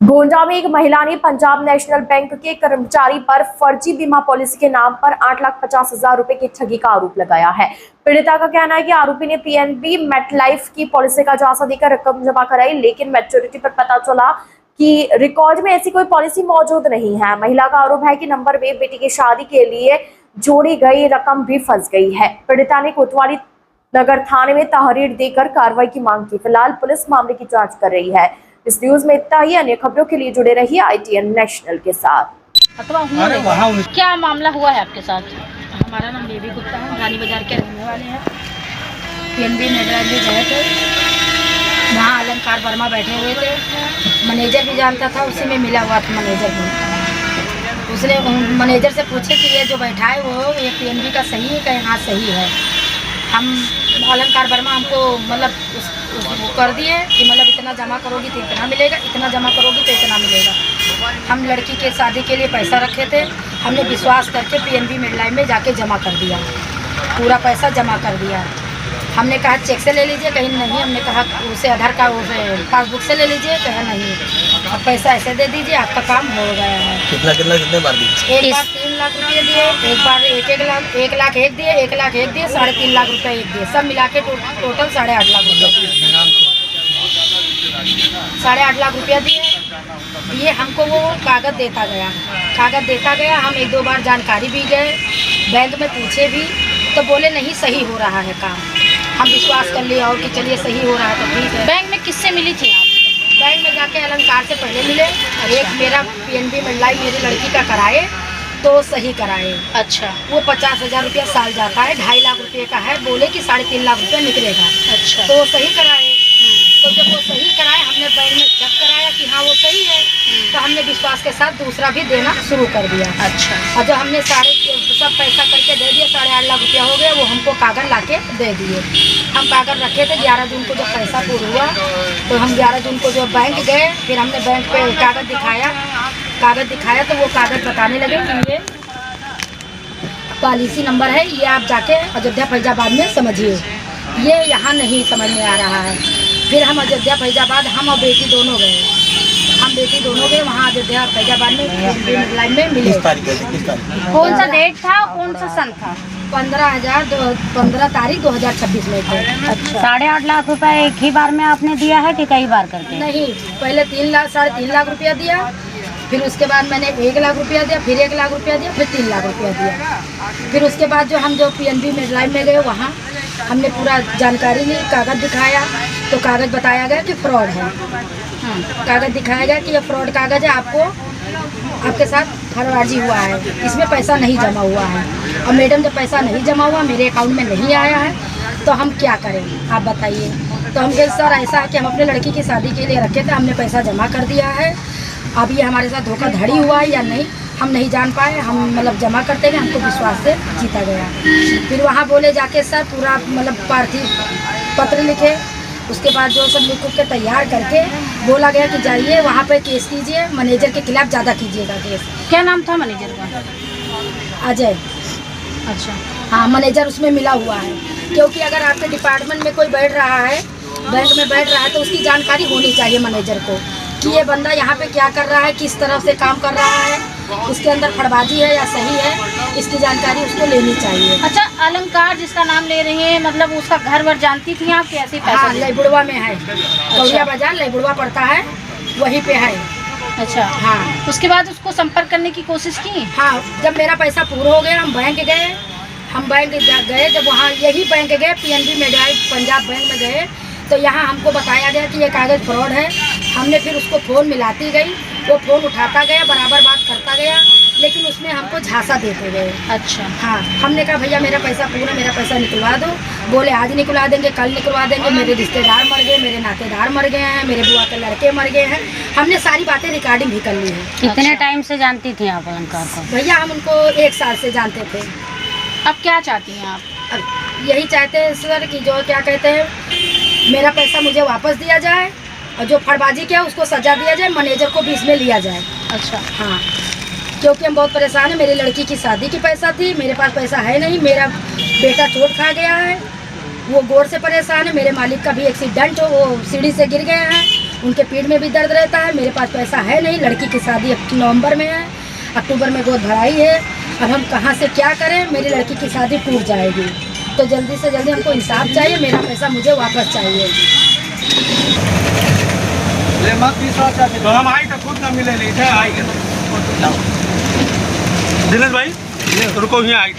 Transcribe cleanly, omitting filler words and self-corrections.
गोंडा में एक महिला ने पंजाब नेशनल बैंक के कर्मचारी पर फर्जी बीमा पॉलिसी के नाम पर 8,50,000 रुपए की ठगी का आरोप लगाया है। पीड़िता का कहना है कि आरोपी ने पीएनबी मेटलाइफ की पॉलिसी का जायजा देकर रकम जमा कराई, लेकिन मैच्योरिटी पर पता चला कि रिकॉर्ड में ऐसी कोई पॉलिसी मौजूद नहीं है। महिला का आरोप है कि नंबर में बेटी की शादी के लिए जोड़ी गई रकम भी फंस गई है। पीड़िता ने कोतवाली नगर थाने में तहरीर देकर कार्रवाई की मांग की। फिलहाल पुलिस मामले की जांच कर रही है। इस न्यूज में इतना ही। अन्य खबरों के लिए जुड़े रहिए ITN नेशनल के साथ। क्या मामला हुआ है आपके साथ? हमारा नाम बेबी गुप्ता है, रानी बाजार के रहने वाले हैं। पीएनबी मेटलाइफ में गए थे, वहाँ अलंकार वर्मा बैठे हुए थे। मैनेजर भी जानता था, उसी में मिला हुआ था मैनेजर भी। उसने मैनेजर से पूछे कि ये जो बैठा है वो ये पीएनबी का सही है क्या? हाँ सही है। हम अलंकार वर्मा हमको मतलब वो कर दिए कि मतलब इतना जमा करोगी तो इतना मिलेगा, इतना जमा करोगी तो इतना मिलेगा। हम लड़की के शादी के लिए पैसा रखे थे, हमने विश्वास करके पीएनबी मेटलाइफ में जाके जमा कर दिया, पूरा पैसा जमा कर दिया। हमने कहा चेक से ले लीजिए, कहीं नहीं। हमने कहा उसे आधार कार्ड उसे पासबुक से ले लीजिए, कहा नहीं। अब पैसा ऐसे दे दीजिए, आपका काम हो गया है। कितने बार दिए? एक बार 3 लाख रुपये दिए, एक बार 1 लाख एक दिए, 1 लाख एक दिए, 3.5 लाख रुपये एक दिए। सब मिला के टोटल 8.5 लाख रुपये, 8.5 लाख रुपया दिए। हमको वो कागज़ देता गया। हम 1-2 बार जानकारी भी गए, बैंक में पूछे भी, तो बोले नहीं सही हो रहा है काम। हम विश्वास कर लिया और कि चलिए सही हो रहा है तो ठीक है। बैंक में किससे मिली थी आप? बैंक में जाके अलंकार से पहले मिले, और एक मेरा पीएनबी मेटलाइफ मेरी लड़की का कराए तो सही कराए। अच्छा। वो 50,000 रुपया साल जाता है, 2.5 लाख रुपये का है, बोले कि 3.5 लाख रुपया निकलेगा। अच्छा। तो वो सही कराए। तो जब वो सही कराए, हमने बैंक में चेक कराया कि हाँ वो सही है, तो हमने विश्वास के साथ दूसरा भी देना शुरू कर दिया। अच्छा। और जब हमने सब पैसा करके दे दिया, 8.5 लाख रुपया हो गया, वो हमको कागज़ ला के दे दिए। हम कागज़ रखे थे, 11 जून को जब पैसा पूरा हुआ तो हम 11 जून को जब बैंक गए, फिर हमने बैंक पे कागज़ दिखाया तो वो कागज़ बताने लगे कि ये पॉलिसी नंबर है, ये आप जाके अयोध्या फैजाबाद में समझिए, ये यहाँ नहीं समझ में आ रहा है। फिर हम अयोध्या फैजाबाद हम और बेटी दोनों गए, वहाँ अयोध्या फैजाबाद में लाइन में मिले। किस तारीख? कौन सा डेट था, कौन सा सन था? 15 तारीख 2026 में थे। अच्छा। 8.5 लाख रुपए एक ही बार में आपने दिया है कि कई बार करके? नहीं, पहले 3.5 लाख रुपया दिया, फिर उसके बाद मैंने 1 लाख रुपया दिया, फिर 1 लाख रुपया दिया, फिर 3 लाख रुपया दिया। फिर उसके बाद जो पीएनबी मेटलाइफ में गए, वहाँ हमने पूरा जानकारी ली, कागज़ दिखाया तो कागज़ बताया गया कि फ्रॉड है। कागज़ दिखाया गया कि ये फ्रॉड कागज़ है, आपके साथ फर्जीवाड़ा हुआ है, इसमें पैसा नहीं जमा हुआ है। और मैडम जब पैसा नहीं जमा हुआ, मेरे अकाउंट में नहीं आया है, तो हम क्या करें आप बताइए। तो हम कहे सर ऐसा है कि हम अपने लड़की की शादी के लिए रखे थे, हमने पैसा जमा कर दिया है, अब ये हमारे साथ धोखाधड़ी हुआ है या नहीं हम नहीं जान पाए। हम मतलब जमा करते गए, हमको विश्वास से जीता गया। फिर वहाँ बोले जाके सर पूरा मतलब पार्थिव पत्र लिखे, उसके बाद जो सब लिख के तैयार करके बोला गया कि जाइए वहाँ पे केस कीजिए, मैनेजर के खिलाफ ज़्यादा कीजिएगा केस। क्या नाम था मैनेजर का? अजय। अच्छा। हाँ, मैनेजर उसमें मिला हुआ है, क्योंकि अगर आपके डिपार्टमेंट में कोई बैठ रहा है, बैंक में बैठ रहा है, तो उसकी जानकारी होनी चाहिए मैनेजर को कि ये बंदा यहाँ पे क्या कर रहा है, किस तरफ से काम कर रहा है, उसके अंदर फड़बाजी है या सही है, इसकी जानकारी उसको लेनी चाहिए। अच्छा, अलंकार जिसका नाम ले रही है, मतलब उसका घर वर जानती थी आप कैसे? हाँ, लईबुड़वा में है। कौड़िया बाजार लईबुड़वा पड़ता है, वहीं पे है। अच्छा। हाँ। उसके बाद उसको संपर्क करने की कोशिश की? हाँ, जब मेरा पैसा पूरा हो गया, हम बैंक गए, जब वहाँ यही बैंक गए, पीएनबी मेटलाइफ पंजाब बैंक में गए, तो यहाँ हमको बताया गया कि ये कागज़ फ्रॉड है। हमने फिर उसको फ़ोन मिलाती गई, वो फ़ोन उठाता गया, बराबर बात करता गया, लेकिन उसमें हमको झांसा देते गए। अच्छा। हाँ, हमने कहा भैया मेरा पैसा निकलवा दो। बोले आज निकलवा देंगे, कल निकलवा देंगे, मेरे रिश्तेदार मर गए, मेरे नातेदार मर गए हैं, मेरे बुआ के लड़के मर गए हैं। हमने सारी बातें रिकॉर्डिंग भी कर ली है। कितने टाइम से जानती थी आप अलंकार को? भैया हम उनको 1 साल से जानते थे। अब क्या चाहती हैं आप? अब यही चाहते हैं सर कि जो क्या कहते हैं, मेरा पैसा मुझे वापस दिया जाए, और जो फड़बाजी किया उसको सजा दिया जाए, मैनेजर को भी इसमें लिया जाए। अच्छा। हाँ, क्योंकि हम बहुत परेशान हैं। मेरी लड़की की शादी की पैसा थी, मेरे पास पैसा है नहीं, मेरा बेटा चोट खा गया है, वो गोर से परेशान है, मेरे मालिक का भी एक्सीडेंट हो, वो सीढ़ी से गिर गए हैं, उनके पीठ में भी दर्द रहता है। मेरे पास पैसा है नहीं, लड़की की शादी नवंबर में है, अक्टूबर में गोद भराई है। अब हम कहाँ से क्या करें, मेरी लड़की की शादी टूट जाएगी। तो जल्दी से जल्दी हमको इंसाफ चाहिए, मेरा पैसा मुझे वापस चाहिए। तो हम आई तो खुद ना मिले नहीं थे, आई दिनेश भाई रुको, यहाँ आई